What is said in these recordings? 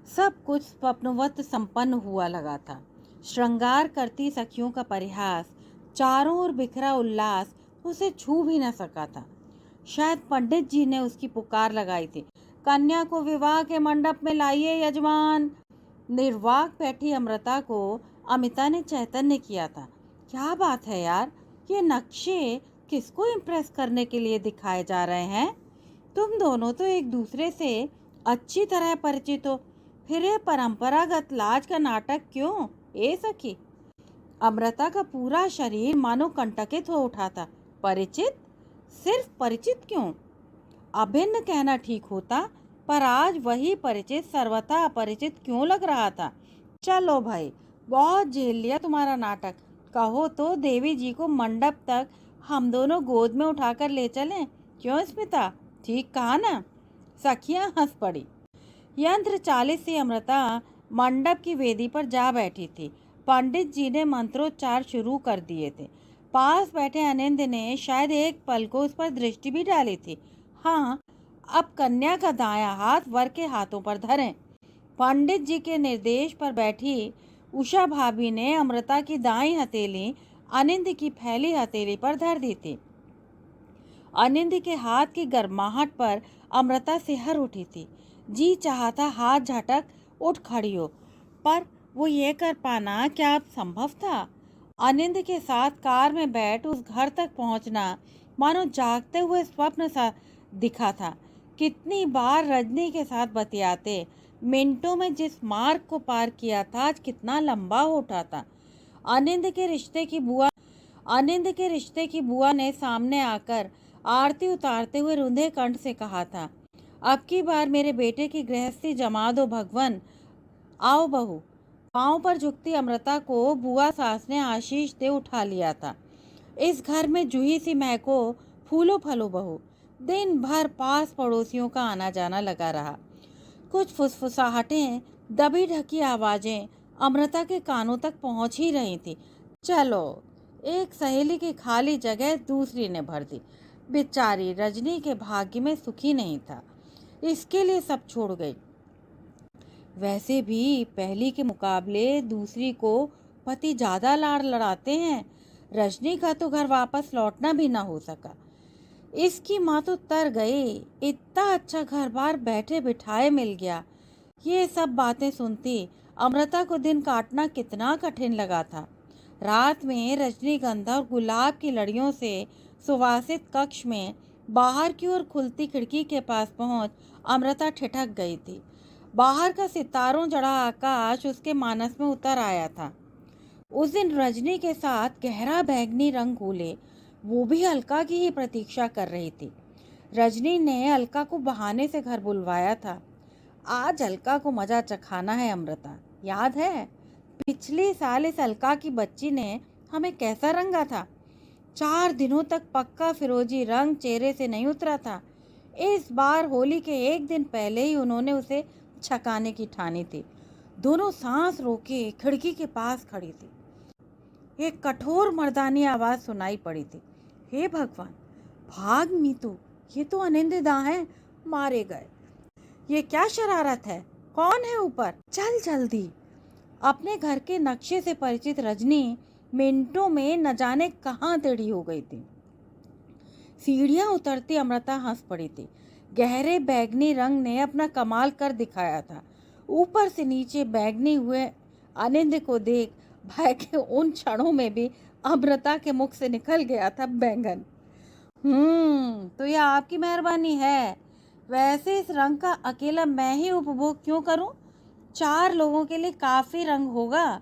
सब कुछ स्वप्नवत संपन्न हुआ लगा था। श्रृंगार करती सखियों का परिहास, चारों ओर बिखरा उल्लास उसे छू भी न सका था। शायद पंडित जी ने उसकी पुकार लगाई थी, कन्या को विवाह के मंडप में लाइए यजमान। निर्वाक बैठी अमृता को अमिता ने चैतन्य किया था। क्या बात है यार, ये नक्शे किसको इम्प्रेस करने के लिए दिखाए जा रहे हैं? तुम दोनों तो एक दूसरे से अच्छी तरह परिचित हो, फिर ये परंपरागत लाज का नाटक क्यों? ए सखी, अमृता का पूरा शरीर मानो कंटकित हो उठा था। परिचित? सिर्फ परिचित क्यों? अभिन्न कहना ठीक होता, पर आज वही परिचित सर्वथा अपरिचित क्यों लग रहा था। चलो भाई, बहुत झेल लिया तुम्हारा नाटक। कहो तो देवी जी को मंडप तक हम दोनों गोद में उठाकर ले चलें। क्यों स्मिता, ठीक कहा ना? सखियां हंस पड़ी। यंत्र चालित सी अमृता मंडप की वेदी पर जा बैठी थी। पंडित जी ने मंत्रोच्चार शुरू कर दिए थे। पास बैठे अनिंद ने शायद एक पल को उस पर दृष्टि भी डाली थी। हाँ, अब कन्या का दायां हाथ वर के हाथों पर धरें। पंडित जी के निर्देश पर बैठी उषा भाभी ने अमृता की दाईं हथेली अनिंद की फैली हथेली पर धर दी थी। अनिंद के हाथ की गर्माहट पर अमृता सिहर उठी थी। जी चाहता हाथ झटक उठ खड़ी हो, पर वो ये कर पाना क्या अब संभव था? अनिंद के साथ कार में बैठ उस घर तक पहुंचना मानो जागते हुए स्वप्न सा दिखा था। कितनी बार रजनी के साथ बतियाते, मिनटों में जिस मार्ग को पार किया था आज कितना लंबा हो उठा था। अनिंद के रिश्ते की बुआ ने सामने आकर आरती उतारते हुए रुंधे कंठ से कहा था, अब की बार मेरे बेटे की गृहस्थी जमा दो भगवन। आओ बहू। पांव पर झुकती अमृता को बुआ सास ने आशीष दे उठा लिया था। इस घर में जूही सी महको, फूलो फलो बहू। दिन भर पास पड़ोसियों का आना जाना लगा रहा। कुछ फुसफुसाहटें, दबी ढकी आवाजें अमृता के कानों तक पहुंच ही रही थी। चलो, एक सहेली की खाली जगह दूसरी ने भर दी। बेचारी रजनी के भाग्य में सुखी नहीं था, इसके लिए सब छोड़ गई। वैसे भी पहली के मुकाबले दूसरी को पति ज्यादा लाड़ लड़ाते हैं। रजनी का तो घर वापस लौटना भी ना हो सका। इसकी माँ तो तर गई, इतना अच्छा घर बार बैठे बिठाए मिल गया। ये सब बातें सुनती अमृता को दिन काटना कितना कठिन लगा था। रात में रजनीगंधा और गुलाब की लड़ियों से सुवासित कक्ष में बाहर की ओर खुलती खिड़की के पास पहुंच अमृता ठिठक गई थी। बाहर का सितारों जड़ा आकाश उसके मानस में उतर आया था। उस दिन रजनी के साथ गहरा बैंगनी रंग घोले वो भी अलका की ही प्रतीक्षा कर रही थी। रजनी ने अलका को बहाने से घर बुलवाया था। आज अलका को मजा चखाना है अमृता। याद है पिछले साल इस अलका की बच्ची ने हमें कैसा रंगा था? 4 दिनों तक पक्का फिरोजी रंग चेहरे से नहीं उतरा था। इस बार होली के एक दिन पहले ही उन्होंने उसे छकाने की ठानी थी। दोनों सांस रोके खिड़की के पास खड़ी थी। एक कठोर मर्दानी आवाज सुनाई पड़ी थी, हे भगवान, भाग मीतू, ये तो अनिंदिदा है, मारे गए। ये क्या शरारत है? कौन है ऊपर? चल जल्दी। अपने घर के नक्शे से परिचित रजनी मिनटों में न जाने कहाँ टेढ़ी हो गई थी। सीढ़ियां उतरती अमृता हंस पड़ी थी। गहरे बैगनी रंग ने अपना कमाल कर दिखाया था। ऊपर से नीचे बैगनी हुए आनंद को देख भय के उन क्षणों में भी अमृता के मुख से निकल गया था बैंगन। तो यह आपकी मेहरबानी है। वैसे इस रंग का अकेला मैं ही उपभोग क्यों करूं? 4 लोगों के लिए काफी रंग होगा।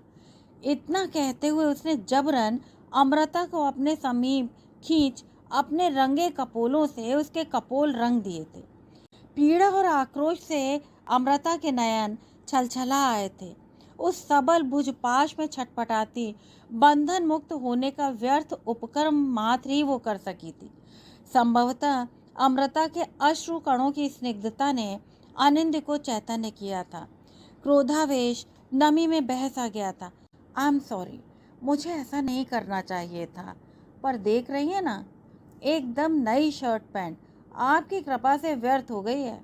इतना कहते हुए उसने जबरन अमृता को अपने समीप खींच अपने रंगे कपोलों से उसके कपोल रंग दिए थे। पीड़ा और आक्रोश से अमृता के नयन छलछला आए थे। उस सबल भुजपाश में छटपटाती बंधन मुक्त होने का व्यर्थ उपक्रम मात्र ही वो कर सकी थी। संभवतः अमृता के अश्रु कणों की स्निग्धता ने आनंद को चैतन्य किया था। क्रोधावेश नमी में बह सा गया था। आई एम सॉरी, मुझे ऐसा नहीं करना चाहिए था। पर देख रही है ना, एकदम नई शर्ट पैंट आपकी कृपा से व्यर्थ हो गई है।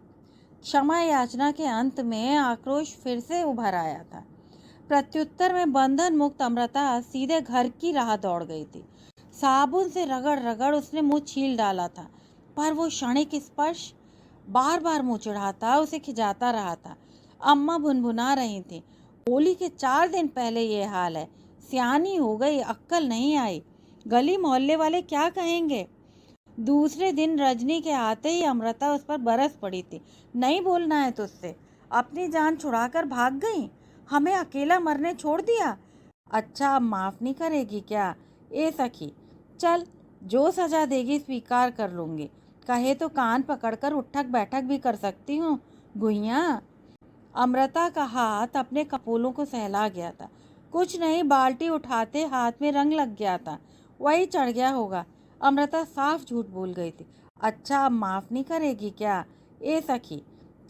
क्षमा याचना के अंत में आक्रोश फिर से उभर आया था। प्रत्युत्तर में बंधन मुक्त अमृता सीधे घर की राह दौड़ गई थी। साबुन से रगड़ रगड़ उसने मुंह छील डाला था, पर वो क्षणिक स्पर्श बार बार मुंह चिढ़ाता, उसे खिंचाता रहा था। अम्मा भुनभुना रही थी, होली के 4 दिन पहले ये हाल है, सियानी हो गई, अक्ल नहीं आई, गली मोहल्ले वाले क्या कहेंगे। दूसरे दिन रजनी के आते ही अमृता उस पर बरस पड़ी थी। नहीं बोलना है तुझसे, अपनी जान छुड़ाकर भाग गई, हमें अकेला मरने छोड़ दिया। अच्छा, अब माफ नहीं करेगी क्या? ए सखी, चल, जो सजा देगी स्वीकार कर लूंगी, कहे तो कान पकड़कर उठक बैठक भी कर सकती हूँ। गुइया। अमृता का हाथ अपने कपोलों को सहला गया था। कुछ नहीं, बाल्टी उठाते हाथ में रंग लग गया था, वही चढ़ गया होगा। अमृता साफ झूठ बोल गई थी। अच्छा, अब माफ नहीं करेगी क्या? ए सखी,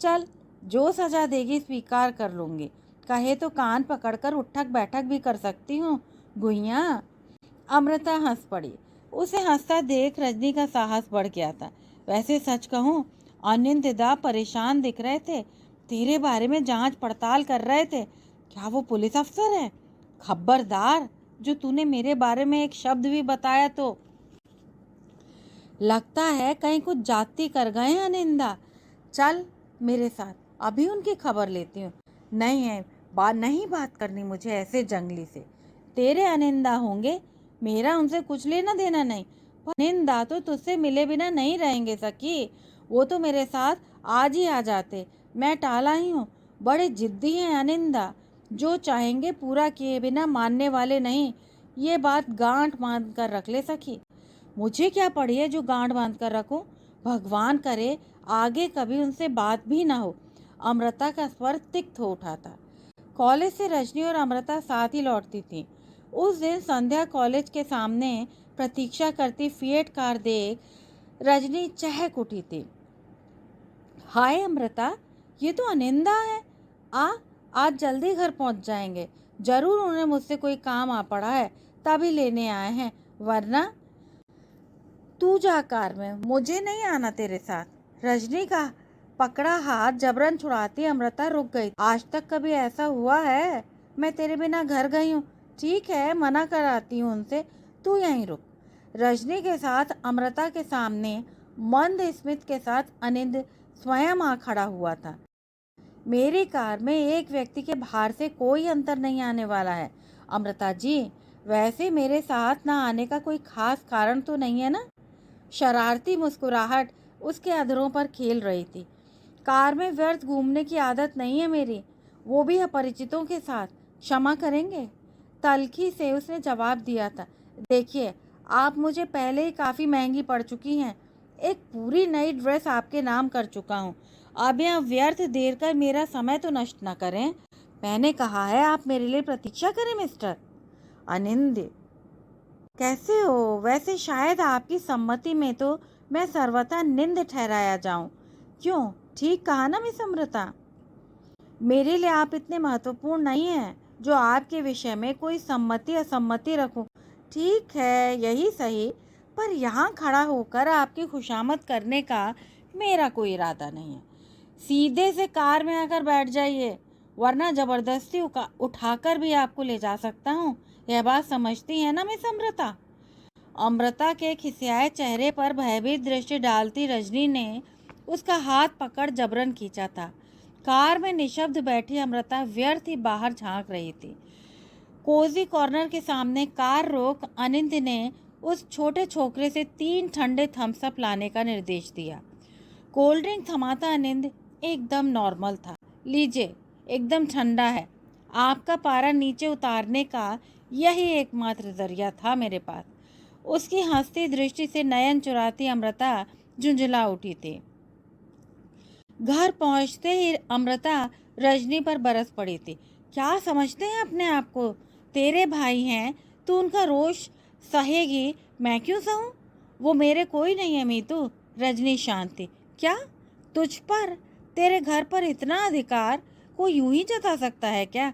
चल, जो सजा देगी स्वीकार कर लूंगी, कहे तो कान पकड़कर उठक बैठक भी कर सकती हूँ। गुइया। अमृता हंस पड़ी। उसे हंसता देख रजनी का साहस बढ़ गया था। वैसे सच कहूँ, अनिंदिदा परेशान दिख रहे थे, तेरे बारे में जांच पड़ताल कर रहे थे। क्या वो पुलिस अफसर है? खबरदार, जो तूने मेरे बारे में एक शब्द भी बताया तो। लगता है कहीं कुछ जाति कर गए हैं अनिंदा। चल मेरे साथ, अभी उनकी खबर लेती हूँ। नहीं है नहीं बात करनी मुझे ऐसे जंगली से। तेरे अनिंदा होंगे, मेरा उनसे कुछ लेना देना नहीं। पर अनिंदा तो तुझसे मिले बिना नहीं रहेंगे सखी, वो तो मेरे साथ आज ही आ जाते, मैं टाला ही हूँ। बड़े जिद्दी हैं अनिंदा, जो चाहेंगे पूरा किए बिना मानने वाले नहीं। ये बात गांठ बांध कर रख ले सखी। मुझे क्या पड़ी है जो गांठ बांध कर रखूं? भगवान करे आगे कभी उनसे बात भी ना हो। अमृता का स्वर तिक्त हो उठा था। कॉलेज से रजनी और अमृता साथ ही लौटती थी। उस दिन संध्या कॉलेज के सामने प्रतीक्षा करती फिएट कार देख रजनी चहक उठी थी। हाय अमृता, ये तो अनिंदा है। आज जल्दी घर पहुंच जाएंगे। जरूर उन्हें मुझसे कोई काम आ पड़ा है, तभी लेने आए हैं, वरना। तू जा कार में, मुझे नहीं आना तेरे साथ। रजनी का पकड़ा हाथ जबरन छुड़ाती अमृता रुक गई। आज तक कभी ऐसा हुआ है मैं तेरे बिना घर गई हूँ? ठीक है, मना कराती हूँ उनसे, तू यहीं रुक। रजनी के साथ अमृता के सामने मंद स्मित के साथ अनिंद स्वयं आ खड़ा हुआ था। मेरी कार में एक व्यक्ति के बाहर से कोई अंतर नहीं आने वाला है अमृता जी। वैसे मेरे साथ ना आने का कोई खास कारण तो नहीं है ना? शरारती मुस्कुराहट उसके अधरों पर खेल रही थी। कार में व्यर्थ घूमने की आदत नहीं है मेरी, वो भी अपरिचितों के साथ। क्षमा करेंगे? तल्खी से उसने जवाब दिया था। देखिए, आप मुझे पहले ही काफ़ी महंगी पड़ चुकी हैं। एक पूरी नई ड्रेस आपके नाम कर चुका हूँ। अब यहाँ व्यर्थ देर कर मेरा समय तो नष्ट न करें। मैंने कहा है आप मेरे लिए प्रतीक्षा करें मिस्टर। अनिंद, कैसे हो? वैसे शायद आपकी सम्मति में तो मैं सर्वथा निंद ठहराया जाऊं। क्यों, ठीक कहा ना मिस अमृता? मेरे लिए आप इतने महत्वपूर्ण नहीं हैं जो आपके विषय में कोई सम्मति असम्मति रखूं। ठीक है, यही सही, पर यहाँ खड़ा होकर आपकी खुशामद करने का मेरा कोई इरादा नहीं है। सीधे से कार में आकर बैठ जाइए, वरना ज़बरदस्ती उठाकर भी आपको ले जा सकता हूँ। यह बात समझती है ना मिस अमृता? अमृता के खिसियाए चेहरे पर भयभीत दृष्टि डालती रजनी ने उसका हाथ पकड़ जबरन खींचा था। कार में निशब्द बैठी अमृता व्यर्थ ही बाहर झांक रही थी। कोजी कॉर्नर के सामने कार रोक अनिंद ने उस छोटे छोकरे से 3 ठंडे थम्सअप लाने का निर्देश दिया। कोल्ड ड्रिंक थमाता अनिंद, एकदम नॉर्मल था, लीजिए, एकदम ठंडा है। आपका पारा नीचे उतारने का यही एकमात्र जरिया था मेरे पास। उसकी हंसती दृष्टि से नयन चुराती अमृता झुंझला उठी थी। घर पहुंचते ही अमृता रजनी पर बरस पड़ी थी। क्या समझते हैं अपने आप को? तेरे भाई हैं तो उनका रोष सहेगी, मैं क्यों सहूं? वो मेरे कोई नहीं है मीतू। रजनी शांत थी। क्या तुझ पर, तेरे घर पर इतना अधिकार कोई यूं ही जता सकता है क्या?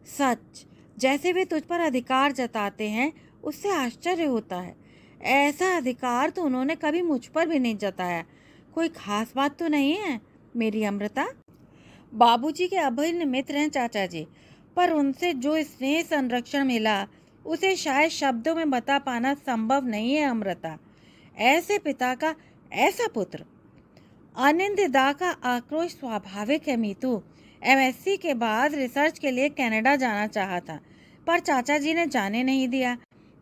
सच, जैसे वे तुझ पर अधिकार जताते हैं उससे आश्चर्य होता है। ऐसा अधिकार तो उन्होंने कभी मुझ पर भी नहीं जताया। कोई खास बात तो नहीं है? मेरी अमृता। बाबूजी के अभिन्न मित्र हैं चाचा जी, पर उनसे जो स्नेह संरक्षण मिला उसे शायद शब्दों में बता पाना संभव नहीं है अमृता। ऐसे पिता का ऐसा पुत्र। अनिंदिदा का आक्रोश स्वाभाविक है मीतू। एमएससी के बाद रिसर्च के लिए कनाडा जाना चाहा था, पर चाचा जी ने जाने नहीं दिया।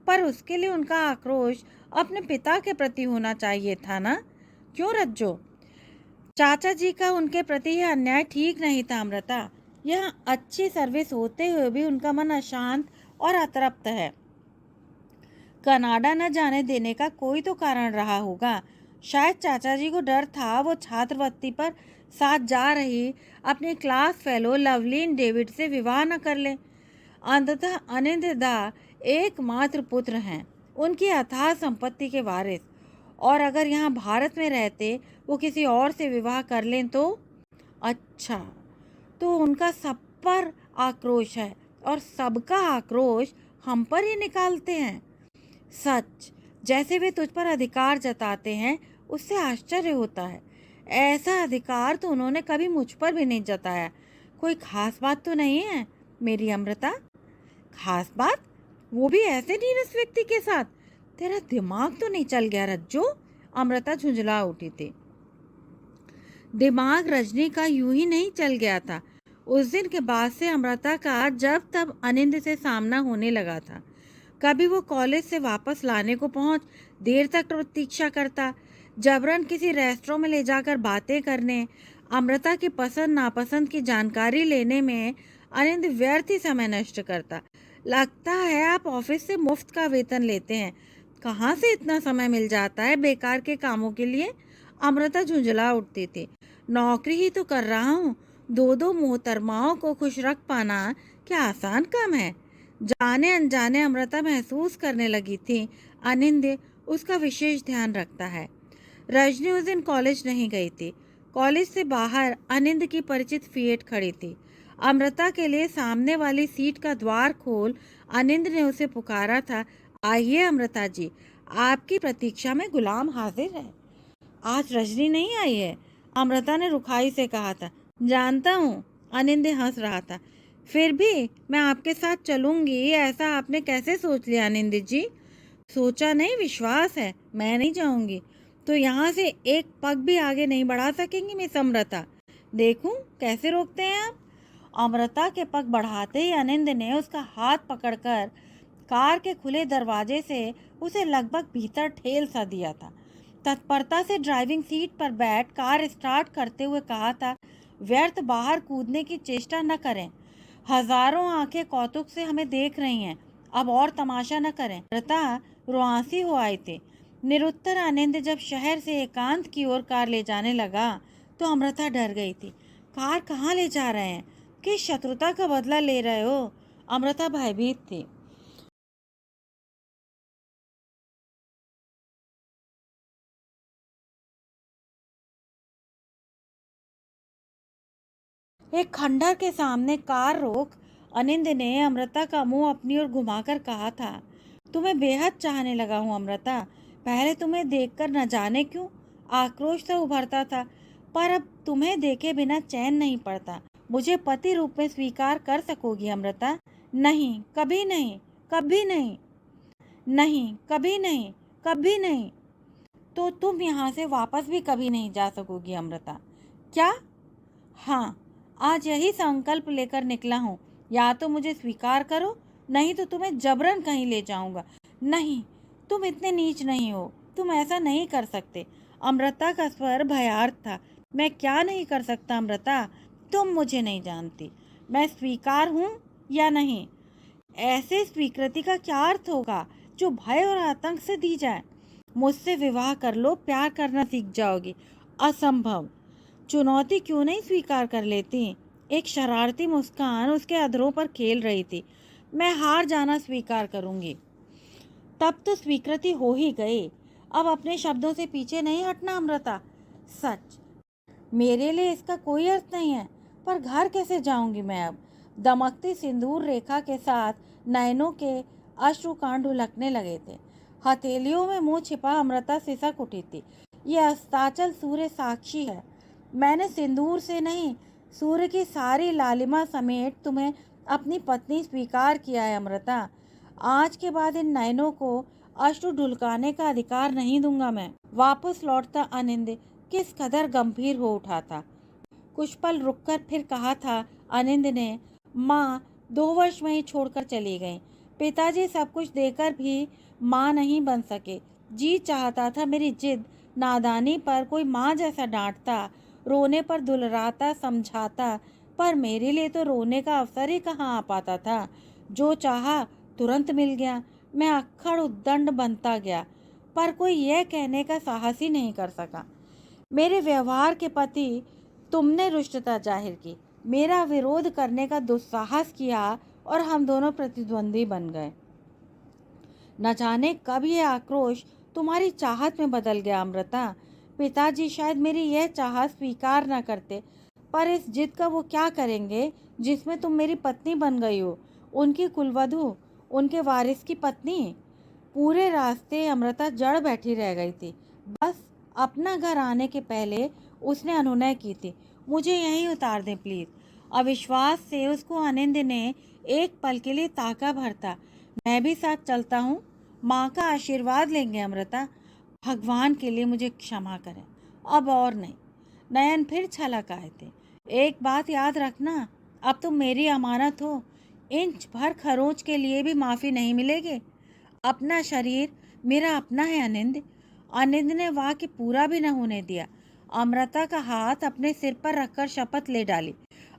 पर उसके लिए उनका आक्रोश अपने पिता के प्रति होना चाहिए था ना? क्यों रज्जो? चाचा जी का उनके प्रति यह अन्याय ठीक नहीं था अमृता। यह अच्छी सर्विस होते हुए भी उनका मन अशांत और अतृप्त है। कनाडा न जाने देने का कोई तो कारण रहा होगा। शायद चाचा जी को डर था वो छात्रवृत्ति पर साथ जा रही अपनी क्लास फेलो लवलीन डेविड से विवाह न कर ले। अंततः अनिंदिदा एकमात्र पुत्र हैं, उनकी अथाह संपत्ति के वारिस। और अगर यहाँ भारत में रहते वो किसी और से विवाह कर लें तो? अच्छा, तो उनका सब पर आक्रोश है और सबका आक्रोश हम पर ही निकालते हैं। सच, जैसे वे तुझ पर अधिकार जताते हैं उससे आश्चर्य होता है। ऐसा अधिकार तो उन्होंने कभी मुझ पर भी नहीं जताया। कोई खास बात तो नहीं है मेरी अमृता? खास बात? वो भी ऐसे नीरस व्यक्ति के साथ? तेरा दिमाग तो नहीं चल गया रज्जो? अमृता झुंझला उठी थी। दिमाग रजनी का यूं ही नहीं चल गया था। उस दिन के बाद से अमृता का जब तब अनिंद से सामना होने लगा था। कभी वो कॉलेज से वापस लाने को पहुंच देर तक प्रतीक्षा करता, जबरन किसी रेस्टोरेंट में ले जाकर बातें करने, अमृता की पसंद नापसंद की जानकारी लेने में अनिंद व्यर्थ ही समय नष्ट करता। लगता है आप ऑफिस से मुफ्त का वेतन लेते हैं, कहाँ से इतना समय मिल जाता है बेकार के कामों के लिए? अमृता झुंझला उठती थी। नौकरी ही तो कर रहा हूँ, दो दो मोहतरमाओं को खुश रख पाना क्या आसान काम है? जाने अनजाने अमृता महसूस करने लगी थी अनिंद उसका विशेष ध्यान रखता है। रजनी उस दिन कॉलेज नहीं गई थी। कॉलेज से बाहर अनिंद की परिचित फिएट खड़ी थी। अमृता के लिए सामने वाली सीट का द्वार खोल अनिंद ने उसे पुकारा था, आइए अमृता जी, आपकी प्रतीक्षा में गुलाम हाजिर है। आज रजनी नहीं आई है, अमृता ने रुखाई से कहा था। जानता हूँ, अनिंद हंस रहा था। फिर भी मैं आपके साथ चलूंगी, ऐसा आपने कैसे सोच लिया अनिंद जी? सोचा नहीं, विश्वास है, मैं नहीं जाऊंगी तो यहाँ से एक पग भी आगे नहीं बढ़ा सकेंगी मिस अमृता। देखूं कैसे रोकते हैं आप? अमृता के पग बढ़ाते ही अनिंद ने उसका हाथ पकड़कर कार के खुले दरवाजे से उसे लगभग भीतर ठेल सा दिया था। तत्परता से ड्राइविंग सीट पर बैठ कार स्टार्ट करते हुए कहा था, व्यर्थ बाहर कूदने की चेष्टा न करें। हजारों आंखें कौतुक से हमें देख रही हैं, अब और तमाशा न करें। अमृता रुआंसी हो आई थी। निरुत्तर आनंद जब शहर से एकांत की ओर कार ले जाने लगा तो अमृता डर गई थी। कार कहाँ ले जा रहे हैं? किस शत्रुता का बदला ले रहे हो? अमृता भयभीत थी। एक खंडर के सामने कार रोक अनिंद ने अमृता का मुंह अपनी ओर घुमाकर कहा था, तुम्हें बेहद चाहने लगा हूँ अमृता। पहले तुम्हें देखकर न जाने क्यों आक्रोश से उभरता था, पर अब तुम्हें देखे बिना चैन नहीं पड़ता। मुझे पति रूप में स्वीकार कर सकोगी अमृता? नहीं, कभी नहीं, कभी नहीं, नहीं, कभी नहीं, कभी नहीं। तो तुम यहाँ से वापस भी कभी नहीं जा सकोगी अमृता। क्या? हाँ, आज यही संकल्प लेकर निकला हूँ। या तो मुझे स्वीकार करो, नहीं तो तुम्हें जबरन कहीं ले जाऊंगा। नहीं, तुम इतने नीच नहीं हो, तुम ऐसा नहीं कर सकते। अमृता का स्वर भयार्थ था। मैं क्या नहीं कर सकता अमृता? तुम मुझे नहीं जानती। मैं स्वीकार हूँ या नहीं? ऐसे स्वीकृति का क्या अर्थ होगा जो भय और आतंक से दी जाए? मुझसे विवाह कर लो, प्यार करना सीख जाओगी। असंभव। चुनौती क्यों नहीं स्वीकार कर लेती? एक शरारती मुस्कान उसके अधरों पर खेल रही थी। मैं हार जाना स्वीकार करूंगी। तब तो स्वीकृति हो ही गई। अब अपने शब्दों से पीछे नहीं हटना अमृता। सच, मेरे लिए इसका कोई अर्थ नहीं है, पर घर कैसे जाऊंगी मैं अब? दमकती सिंदूर रेखा के साथ नयनों के अश्रुकांड ढुलकने लगे थे। हथेलियों में मुंह छिपा अमृता सिसक उठी थी। यह अस्ताचल सूर्य साक्षी है, मैंने सिंदूर से नहीं, सूर्य की सारी लालिमा समेट तुम्हें अपनी पत्नी स्वीकार किया है अमृता। आज के बाद इन नयनों को अश्रु ढुलकाने का अधिकार नहीं दूंगा मैं। वापस लौटता अनिंद किस कदर गंभीर हो उठा था। कुछ पल रुककर फिर कहा था अनिंद ने, माँ 2 वर्ष में ही छोड़कर चली गई। पिताजी सब कुछ देकर भी माँ नहीं बन सके। जी चाहता था मेरी जिद नादानी पर कोई माँ जैसा डांटता, रोने पर दुलराता, समझाता, पर मेरे लिए तो रोने का अवसर ही कहाँ आ पाता था। जो चाहा तुरंत मिल गया। मैं अक्खड़ उद्दंड बनता गया, पर कोई यह कहने का साहस ही नहीं कर सका। मेरे व्यवहार के प्रति तुमने रुष्टता जाहिर की, मेरा विरोध करने का दुस्साहस किया और हम दोनों प्रतिद्वंदी बन गए। न जाने कब यह आक्रोश तुम्हारी चाहत में बदल गया अमृता। पिताजी शायद मेरी यह चाहत स्वीकार न करते, पर इस जिद का वो क्या करेंगे जिसमें तुम मेरी पत्नी बन गई हो, उनकी कुलवधू, उनके वारिस की पत्नी। पूरे रास्ते अमृता जड़ बैठी रह गई थी। बस अपना घर आने के पहले उसने अनुनय की थी, मुझे यहीं उतार दें प्लीज। अविश्वास से उसको आनंद ने एक पल के लिए ताका भरता। मैं भी साथ चलता हूँ, माँ का आशीर्वाद लेंगे अमृता। भगवान के लिए मुझे क्षमा करें, अब और नहीं। नयन फिर छलक आए थे। एक बात याद रखना, अब तुम मेरी अमानत हो। इंच भर खरोंच के लिए भी माफ़ी नहीं मिलेगी। अपना शरीर मेरा अपना है आनंद। आनंद ने वाक्य पूरा भी न होने दिया। अमृता का हाथ अपने सिर पर रखकर शपथ ले डाली,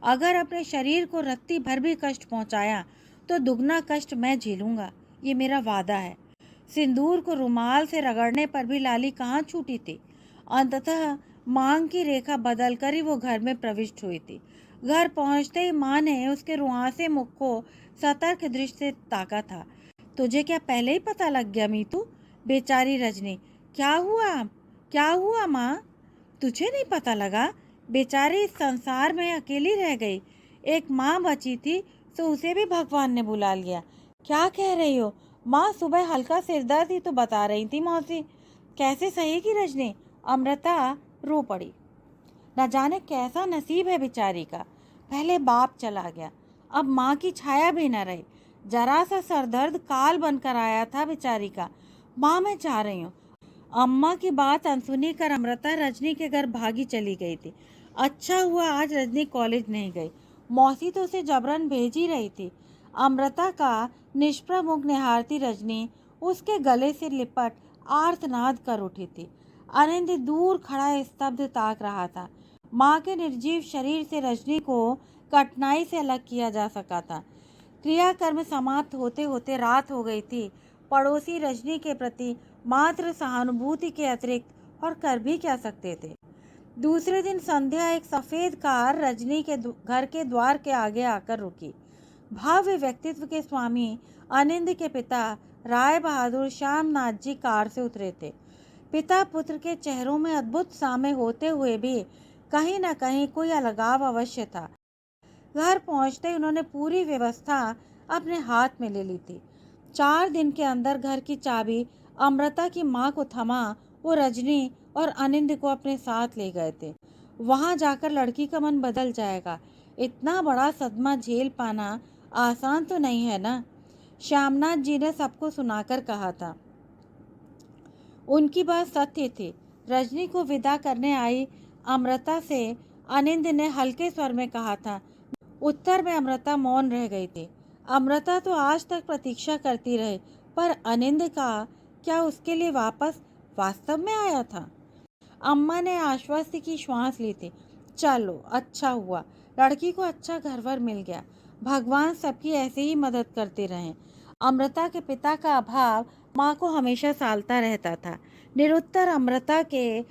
अगर अपने शरीर को रत्ती भर भी कष्ट पहुंचाया तो दुगना कष्ट मैं झेलूंगा, ये मेरा वादा है। सिंदूर को रुमाल से रगड़ने पर भी लाली कहाँ छूटी थी। अंततः मांग की रेखा बदल कर ही वो घर में प्रविष्ट हुई थी। घर पहुंचते ही माँ ने उसके रुआंसे मुख को सतर्क दृष्टि से ताका था। तुझे क्या पहले ही पता लग गया मीतू? बेचारी रजनी। क्या हुआ माँ? तुझे नहीं पता लगा? बेचारी इस संसार में अकेली रह गई। एक माँ बची थी तो उसे भी भगवान ने बुला लिया। क्या कह रही हो माँ? सुबह हल्का सिरदर्द ही तो बता रही थी मौसी। कैसे सहेगी रजनी? अमृता रो पड़ी। न जाने कैसा नसीब है बेचारी का। पहले बाप चला गया, अब माँ की छाया भी न रही। जरा सा सरदर्द काल बनकर आया था बेचारी का। माँ मैं जा रही हूँ। अम्मा की बात अनसुनी कर अमृता रजनी के घर भागी चली गई थी। अच्छा हुआ आज रजनी कॉलेज नहीं गई, मौसी तो उसे जबरन भेज ही रही थी। अमृता का निष्प्रभ मुख निहारती रजनी उसके गले से लिपट आर्तनाद कर उठी थी। आनंद दूर खड़ा स्तब्ध ताक रहा था। माँ के निर्जीव शरीर से रजनी को कठिनाई से अलग किया जा सका था। क्रियाकर्म समाप्त होते होते रात हो गई थी। पड़ोसी रजनी के प्रति मात्र सहानुभूति के अतिरिक्त और कर भी क्या सकते थे। दूसरे दिन संध्या एक सफ़ेद कार रजनी के घर के द्वार के आगे आकर रुकी। भव्य व्यक्तित्व के स्वामी आनंद के पिता राय बहादुर श्यामनाथ जी कार से उतरे थे। पिता पुत्र के चेहरों में अद्भुत साम्य होते हुए भी कहीं न कहीं कोई अलगाव अवश्य था। घर पहुंचते उन्होंने पूरी व्यवस्था अपने हाथ में ले ली थी। 4 दिन के अंदर घर की चाबी अमृता की माँ को थमा वो रजनी और आनंद को अपने साथ ले गए थे। वहां जाकर लड़की का मन बदल जाएगा। इतना बड़ा सदमा झेल पाना आसान तो नहीं है ना। श्यामनाथ जी ने सबको सुनाकर कहा था। उनकी बात सत्य थी। रजनी को विदा करने आई अमृता से आनंद ने हल्के स्वर में कहा था। उत्तर में अमृता मौन रह गई थी। अमृता तो आज तक प्रतीक्षा करती रही, पर आनंद का क्या उसके लिए वापस वास्तव में आया था? अम्मा ने आश्वस्त की श्वास ली थी। चलो अच्छा हुआ, लड़की को अच्छा घरवर मिल गया। भगवान सबकी ऐसे ही मदद करते रहें। अमृता के पिता का अभाव माँ को हमेशा सालता रहता था। निरुत्तर अमृता के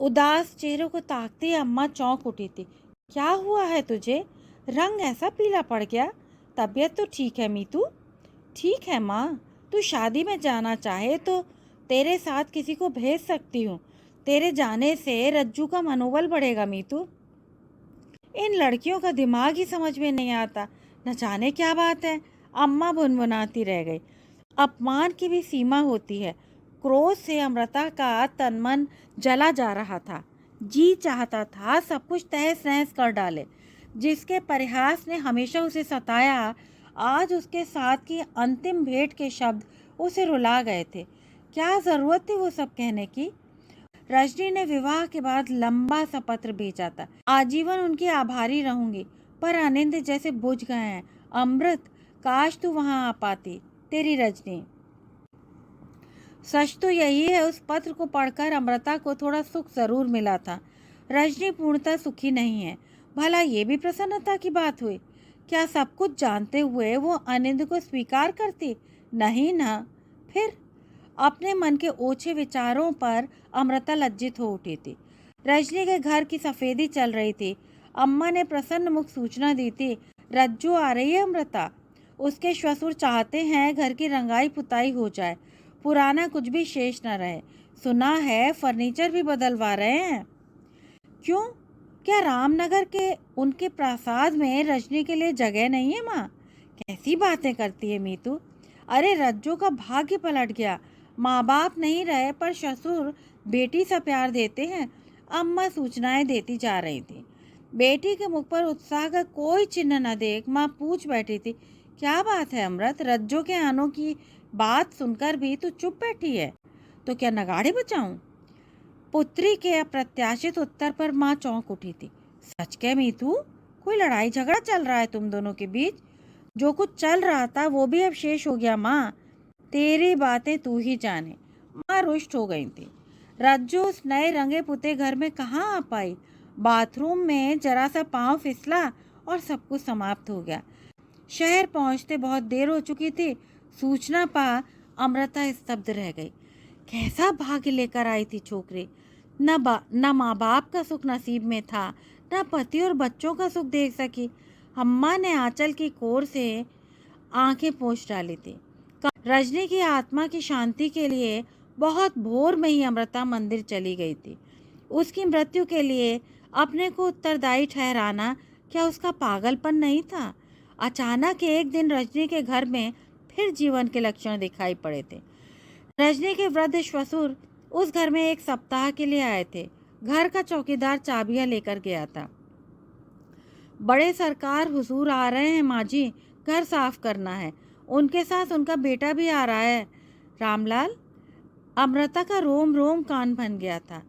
उदास चेहरे को ताकती अम्मा चौंक उठी थी। क्या हुआ है तुझे? रंग ऐसा पीला पड़ गया। तबीयत तो ठीक है मीतू? ठीक है माँ। तू शादी में जाना चाहे तो तेरे साथ किसी को भेज सकती हूँ। तेरे जाने से रज्जू का मनोबल बढ़ेगा मीतू। इन लड़कियों का दिमाग ही समझ में नहीं आता, न जाने क्या बात है। अम्मा भुनभुनाती रह गई। अपमान की भी सीमा होती है। क्रोध से अमृता का तन मन जला जा रहा था। जी चाहता था सब कुछ तहस नहस कर डाले। जिसके परिहास ने हमेशा उसे सताया, आज उसके साथ की अंतिम भेंट के शब्द उसे रुला गए थे। क्या ज़रूरत थी वो सब कहने की? रजनी ने विवाह के बाद लंबा सा पत्र भेजा था। आजीवन उनकी आभारी रहूंगी, पर अनिंद जैसे बुझ गए हैं। अमृत, काश तू वहां आ पाती। तेरी रजनी। सच तो यही है, उस पत्र को पढ़कर अमृता को थोड़ा सुख जरूर मिला था। रजनी पूर्णतः सुखी नहीं है। भला ये भी प्रसन्नता की बात हुई? क्या सब कुछ जानते हुए वो अनिंद को स्वीकार करती? नहीं ना। फिर अपने मन के ओछे विचारों पर अमृता लज्जित हो उठी थी। रजनी के घर की सफेदी चल रही थी। अम्मा ने प्रसन्न मुख सूचना दी थी, रज्जू आ रही है अमृता। उसके ससुर चाहते हैं घर की रंगाई पुताई हो जाए, पुराना कुछ भी शेष न रहे। सुना है फर्नीचर भी बदलवा रहे हैं। क्यों? क्या रामनगर के उनके प्रासाद में रजनी के लिए जगह नहीं है माँ? कैसी बातें करती है मीतू। अरे रज्जू का भाग्य पलट गया। माँ बाप नहीं रहे पर ससुर बेटी सा प्यार देते हैं। अम्मा सूचनाएं देती जा रही थी। बेटी के मुख पर उत्साह का कोई चिन्ह न देख माँ पूछ बैठी थी, क्या बात है अमृत? रज्जू के आनों की बात सुनकर भी तू चुप बैठी है। तो क्या नगाड़े बजाऊं? पुत्री के अप्रत्याशित उत्तर पर माँ चौंक उठी थी। सच कह मीतू, कोई लड़ाई झगड़ा चल रहा है तुम दोनों के बीच? जो कुछ चल रहा था वो भी अब शेष हो गया माँ। तेरी बातें तू ही जाने। माँ रुष्ट हो गई थी। रज्जू उस नए रंगे पुते घर में कहाँ आ पाई? बाथरूम में जरा सा पांव फिसला और सब कुछ समाप्त हो गया। शहर पहुंचते बहुत देर हो चुकी थी। सूचना पा अमृता स्तब्ध रह गई। कैसा भाग्य लेकर आई थी छोकरी। न माँ बाप का सुख नसीब में था, न पति और बच्चों का सुख देख सकी। अम्मा ने आंचल की कोर से आंखें पोंछ डाली थी। रजनी की आत्मा की शांति के लिए बहुत भोर में ही अमृता मंदिर चली गई थी। उसकी मृत्यु के लिए अपने को उत्तरदायी ठहराना क्या उसका पागलपन नहीं था? अचानक एक दिन रजनी के घर में फिर जीवन के लक्षण दिखाई पड़े थे। रजनी के वृद्ध ससुर उस घर में एक सप्ताह के लिए आए थे। घर का चौकीदार चाबियां लेकर गया था। बड़े सरकार हुजूर आ रहे हैं माँ जी, घर साफ करना है। उनके साथ उनका बेटा भी आ रहा है। रामलाल। अमृता का रोम रोम कान बन गया था।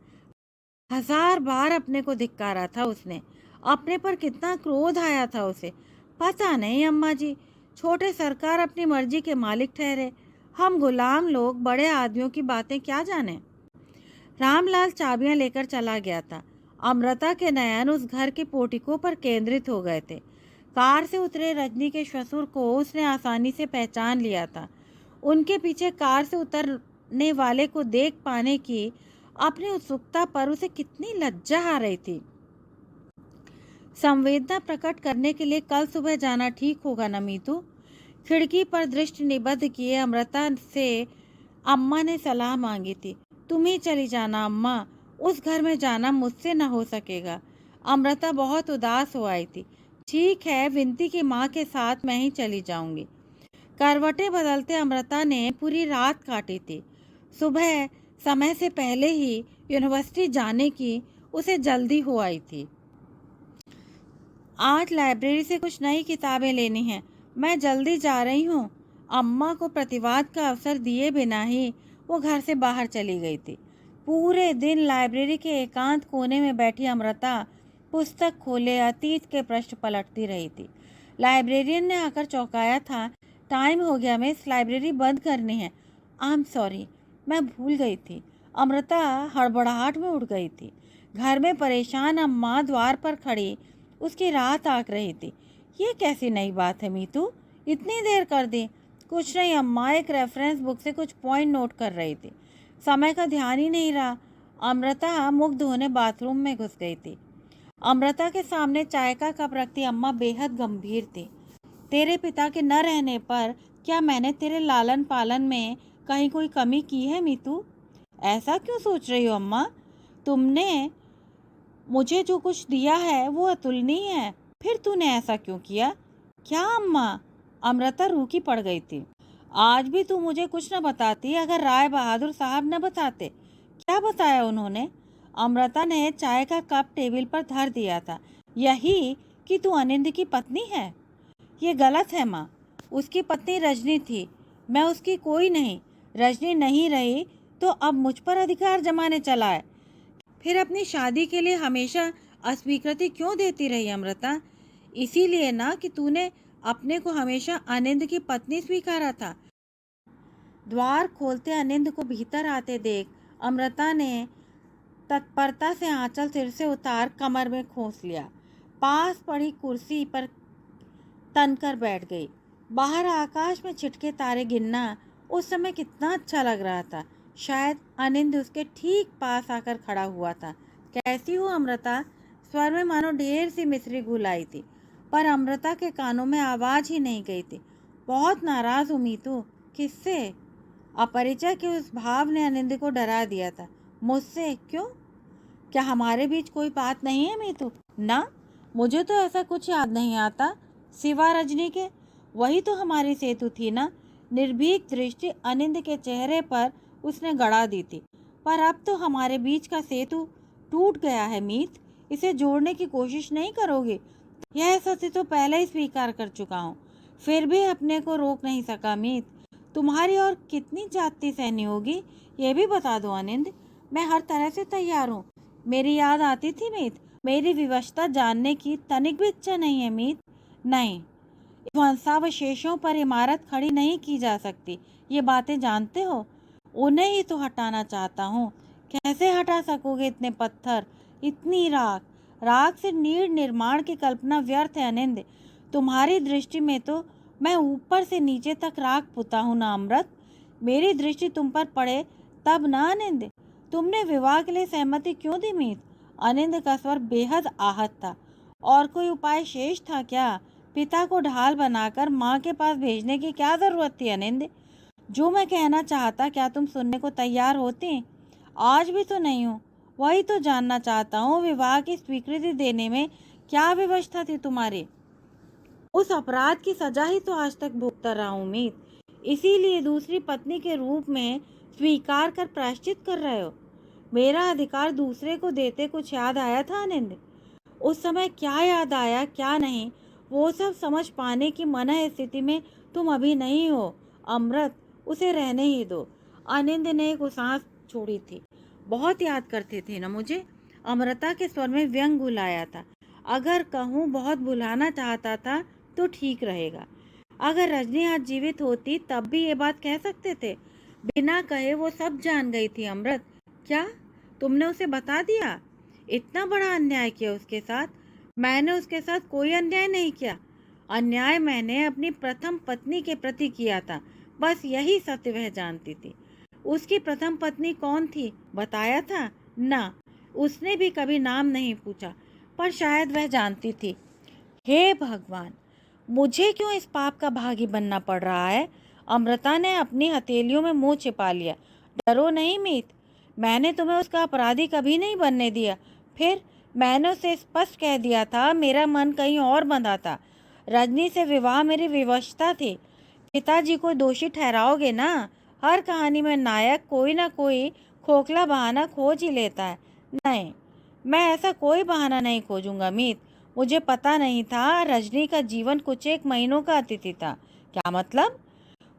1000 बार अपने को धिक्कारा था उसने। अपने पर कितना क्रोध आया था उसे। पता नहीं अम्मा जी, छोटे सरकार अपनी मर्जी के मालिक ठहरे। हम गुलाम लोग बड़े आदमियों की बातें क्या जाने। रामलाल चाबियां लेकर चला गया था। अमृता के नयन उस घर के पोर्टिको पर केंद्रित हो गए थे। कार से उतरे रजनी के ससुर को उसने आसानी से पहचान लिया था। उनके पीछे कार से उतरने वाले को देख पाने की अपनी उत्सुकता पर उसे कितनी लज्जा आ रही थी। संवेदना प्रकट करने के लिए कल सुबह जाना ठीक होगा न मीतू? खिड़की पर दृष्टि निबद्ध किए अमृता से अम्मा ने सलाह मांगी थी। तुम ही चली जाना अम्मा, उस घर में जाना मुझसे न हो सकेगा। अमृता बहुत उदास हो आई थी। ठीक है, विनती की माँ के साथ मैं ही चली जाऊंगी। करवटें बदलते अमृता ने पूरी रात काटी थी। सुबह समय से पहले ही यूनिवर्सिटी जाने की उसे जल्दी हो आई थी। आज लाइब्रेरी से कुछ नई किताबें लेनी हैं, मैं जल्दी जा रही हूँ। अम्मा को प्रतिवाद का अवसर दिए बिना ही वो घर से बाहर चली गई थी। पूरे दिन लाइब्रेरी के एकांत कोने में बैठी अमृता पुस्तक खोले अतीत के पृष्ठ पलटती रही थी। लाइब्रेरियन ने आकर चौंकाया था। टाइम हो गया मिस, लाइब्रेरी बंद करनी है। आई एम सॉरी, मैं भूल गई थी। अमृता हड़बड़ाहट में उठ गई थी। घर में परेशान अम्मा द्वार पर खड़ी उसकी राह ताक रही थी। ये कैसी नई बात है मीतू, इतनी देर कर दी? कुछ नहीं अम्मा, एक रेफरेंस बुक से कुछ पॉइंट नोट कर रही थी, समय का ध्यान ही नहीं रहा। अमृता मुख धोने बाथरूम में घुस गई थी। अमृता के सामने चाय का कप रखती अम्मा बेहद गंभीर थी। तेरे पिता के न रहने पर क्या मैंने तेरे लालन पालन में कहीं कोई कमी की है मीतू? ऐसा क्यों सोच रही हो अम्मा? तुमने मुझे जो कुछ दिया है वो अतुलनीय है, फिर तूने ऐसा क्यों किया? क्या अम्मा? अमृता रूखी पड़ गई थी। आज भी तू मुझे कुछ न बताती अगर राय बहादुर साहब न बताते। क्या बताया उन्होंने? अमृता ने चाय का कप टेबल पर धर दिया था। यही कि तू अनिंद की पत्नी है? ये गलत है माँ। उसकी पत्नी रजनी थी, मैं उसकी कोई नहीं। रजनी नहीं रही तो अब मुझ पर अधिकार जमाने चला है। फिर अपनी शादी के लिए हमेशा अस्वीकृति क्यों देती रही अमृता? इसीलिए ना कि तूने अपने को हमेशा आनंद की पत्नी स्वीकारा था। द्वार खोलते आनंद को भीतर आते देख अमृता ने तत्परता से आंचल सिर से उतार कमर में खोस लिया। पास पड़ी कुर्सी पर तनकर बैठ गई। बाहर आकाश में छिटके तारे गिनना उस समय कितना अच्छा लग रहा था। शायद आनंद उसके ठीक पास आकर खड़ा हुआ था। कैसी हो अमृता? स्वर में मानो ढेर सी मिश्री घुल आई थी, पर अमृता के कानों में आवाज ही नहीं गई थी। बहुत नाराज हूँ मीतू। किससे? अपरिचय के उस भाव ने आनंद को डरा दिया था। मुझसे? क्यों? क्या हमारे बीच कोई बात नहीं है मीतू? ना, मुझे तो ऐसा कुछ याद नहीं आता सिवा रजनी के। वही तो हमारी सेतु थी ना। निर्भीक दृष्टि आनंद के चेहरे पर उसने गड़ा दी थी। पर अब तो हमारे बीच का सेतु टूट गया है मीत। इसे जोड़ने की कोशिश नहीं करोगे? यह सत्य तो पहले ही स्वीकार कर चुका हूँ, फिर भी अपने को रोक नहीं सका मीत। तुम्हारी और कितनी जाति सहनी होगी ये भी बता दो आनंद। मैं हर तरह से तैयार हूँ। मेरी याद आती थी मीत। मेरी विवशता जानने की तनिक भी इच्छा नहीं है मीत। नहीं, वंशावशेषों पर इमारत खड़ी नहीं की जा सकती, ये बातें जानते हो। उन्हें ही तो हटाना चाहता हूँ। कैसे हटा सकोगे इतने पत्थर, इतनी राख? राख से नीड़ निर्माण की कल्पना व्यर्थ है आनंद। तुम्हारी दृष्टि में तो मैं ऊपर से नीचे तक राख पुता हूँ ना अमृत। मेरी दृष्टि तुम पर पड़े तब ना आनंद। तुमने विवाह के लिए सहमति क्यों दी मीत? आनंद का स्वर बेहद आहत था। और कोई उपाय शेष था क्या? पिता को ढाल बनाकर माँ के पास भेजने की क्या जरूरत थी आनंद? जो मैं कहना चाहता क्या तुम सुनने को तैयार होती? आज भी तो नहीं हूँ। वही तो जानना चाहता हूँ, विवाह की स्वीकृति देने में क्या व्यवस्था थी तुम्हारी? उस अपराध की सजा ही तो आज तक भुगत रहा हूँ मीत। इसीलिए दूसरी पत्नी के रूप में स्वीकार कर प्रायश्चित कर रहे हो। मेरा अधिकार दूसरे को देते कुछ याद आया था आनंद? उस समय क्या याद आया क्या नहीं, वो सब समझ पाने की मना स्थिति में तुम अभी नहीं हो अमृत। उसे रहने ही दो। आनंद ने एक सांस छोड़ी थी। बहुत याद करते थे ना मुझे? अमृता के स्वर में व्यंग घुलाया था। अगर कहूँ बहुत भुलाना चाहता था तो ठीक रहेगा। अगर रजनी आज जीवित होती तब भी ये बात कह सकते थे। बिना कहे वो सब जान गई थी अमृत। क्या तुमने उसे बता दिया? इतना बड़ा अन्याय किया उसके साथ? मैंने उसके साथ कोई अन्याय नहीं किया। अन्याय मैंने अपनी प्रथम पत्नी के प्रति किया था। बस यही सत्य वह जानती थी। उसकी प्रथम पत्नी कौन थी बताया था ना? उसने भी कभी नाम नहीं पूछा, पर शायद वह जानती थी। हे भगवान, मुझे क्यों इस पाप का भागी बनना पड़ रहा है? अमृता ने अपनी हथेलियों में मुंह छिपा लिया। डरो नहीं मीत, मैंने तुम्हें उसका अपराधी कभी नहीं बनने दिया। फिर मैंने उसे स्पष्ट कह दिया था, मेरा मन कहीं और बंधा था। रजनी से विवाह मेरी विवशता थी। पिताजी को दोषी ठहराओगे ना? हर कहानी में नायक कोई ना कोई खोखला बहाना खोज ही लेता है। नहीं, मैं ऐसा कोई बहाना नहीं खोजूंगा मीत। मुझे पता नहीं था रजनी का जीवन कुछ एक महीनों का अतिथि था। क्या मतलब?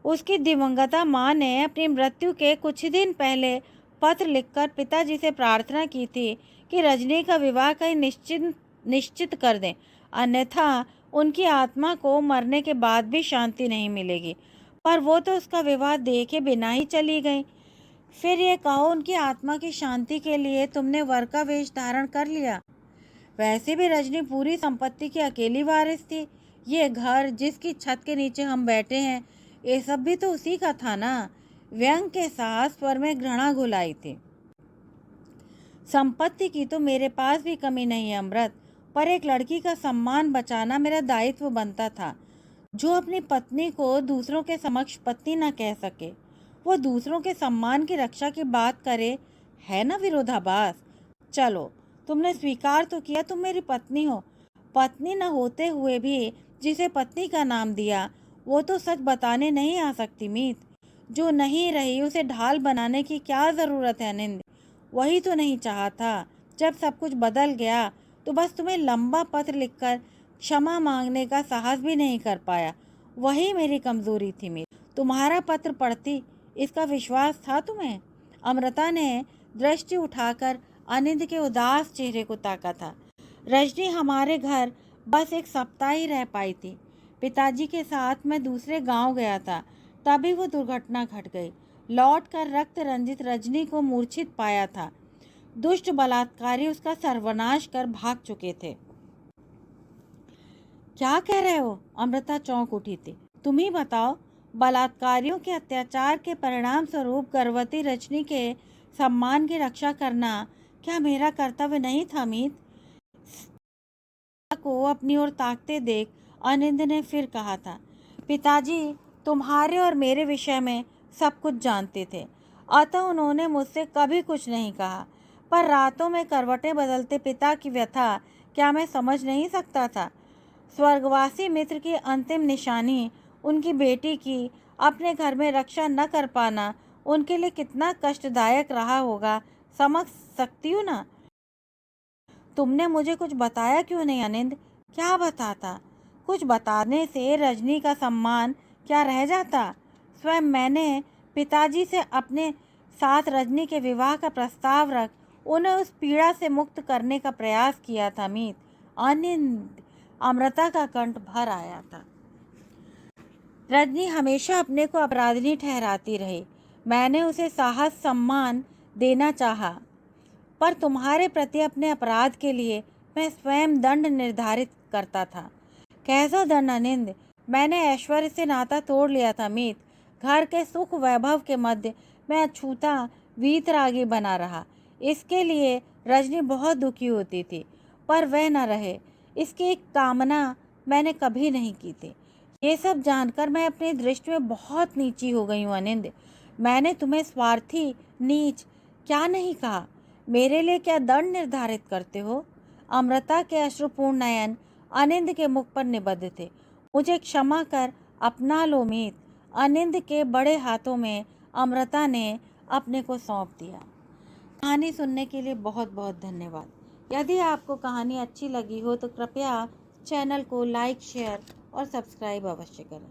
उसकी दिवंगता माँ ने अपनी मृत्यु के कुछ दिन पहले पत्र लिखकर पिताजी से प्रार्थना की थी कि रजनी का विवाह कहीं निश्चित कर दें, अन्यथा उनकी आत्मा को मरने के बाद भी शांति नहीं मिलेगी। पर वो तो उसका विवाह देखे बिना ही चली गई। फिर ये कहो, उनकी आत्मा की शांति के लिए तुमने वर का वेश धारण कर लिया। वैसे भी रजनी पूरी संपत्ति की अकेली वारिस थी। ये घर जिसकी छत के नीचे हम बैठे हैं, ये सब भी तो उसी का था ना? व्यंग के साथ स्वर में घृणा घुलाई थी। संपत्ति की तो मेरे पास भी कमी नहीं है अमृत, पर एक लड़की का सम्मान बचाना मेरा दायित्व बनता था। जो अपनी पत्नी को दूसरों के समक्ष पत्नी न कह सके, वो दूसरों के सम्मान की रक्षा की बात करे, है ना विरोधाभास? चलो, तुमने स्वीकार तो किया तुम मेरी पत्नी हो। पत्नी न होते हुए भी जिसे पत्नी का नाम दिया, वो तो सच बताने नहीं आ सकती मीत। जो नहीं रही उसे ढाल बनाने की क्या ज़रूरत है आनंद? वही तो नहीं चाहा था। जब सब कुछ बदल गया तो बस तुम्हें लंबा पत्र लिखकर क्षमा मांगने का साहस भी नहीं कर पाया। वही मेरी कमजोरी थी मीत। तुम्हारा पत्र पढ़ती इसका विश्वास था तुम्हें? अमृता ने दृष्टि उठाकर अनिंद के उदास चेहरे को ताका था। रजनी हमारे घर बस एक सप्ताह ही रह पाई थी। पिताजी के साथ मैं दूसरे गांव गया था, तभी वो दुर्घटना घट गई। लौटकर रक्त रंजित रजनी को मूर्छित पाया था। दुष्ट बलात्कारी उसका सर्वनाश कर भाग चुके थे। क्या कह रहे हो? अमृता चौंक उठी थी। तुम ही बताओ, बलात्कारियों के अत्याचार के परिणाम स्वरूप गर्भवती रजनी के सम्मान की रक्षा करना क्या मेरा कर्तव्य नहीं था मीत? को अपनी ओर ताकते देख अनिंद ने फिर कहा था, पिताजी तुम्हारे और मेरे विषय में सब कुछ जानते थे, अतः उन्होंने मुझसे कभी कुछ नहीं कहा। पर रातों में करवटें बदलते पिता की व्यथा क्या मैं समझ नहीं सकता था? स्वर्गवासी मित्र की अंतिम निशानी उनकी बेटी की अपने घर में रक्षा न कर पाना उनके लिए कितना कष्टदायक रहा होगा, समझ सकती हूँ ना। तुमने मुझे कुछ बताया क्यों नहीं अनिंद? क्या बताता? कुछ बताने से रजनी का सम्मान क्या रह जाता? स्वयं मैंने पिताजी से अपने साथ रजनी के विवाह का प्रस्ताव रख उन्हें उस पीड़ा से मुक्त करने का प्रयास किया था मीत। अनिंद, अमृता का कंठ भर आया था। रजनी हमेशा अपने को अपराधिनी ठहराती रही। मैंने उसे साहस सम्मान देना चाहा, पर तुम्हारे प्रति अपने अपराध के लिए मैं स्वयं दंड निर्धारित करता था। कैसा दंड अनिंद? मैंने ऐश्वर्य से नाता तोड़ लिया था मीत। घर के सुख वैभव के मध्य मैं अछूता वीतरागी बना रहा। इसके लिए रजनी बहुत दुखी होती थी, पर वह न रहे, इसकी एक कामना मैंने कभी नहीं की थी। ये सब जानकर मैं अपनी दृष्टि में बहुत नीची हो गई हूँ अनिंद। मैंने तुम्हें स्वार्थी, नीच क्या नहीं कहा। मेरे लिए क्या दंड निर्धारित करते हो? अमृता के अश्रुपूर्ण नयन अनिंद के मुख पर निबद्ध थे। मुझे क्षमा कर अपना लो मीत। अनिंद के बड़े हाथों में अमृता ने अपने को सौंप दिया। कहानी सुनने के लिए बहुत बहुत धन्यवाद। यदि आपको कहानी अच्छी लगी हो तो कृपया चैनल को लाइक, शेयर और सब्सक्राइब अवश्य करें।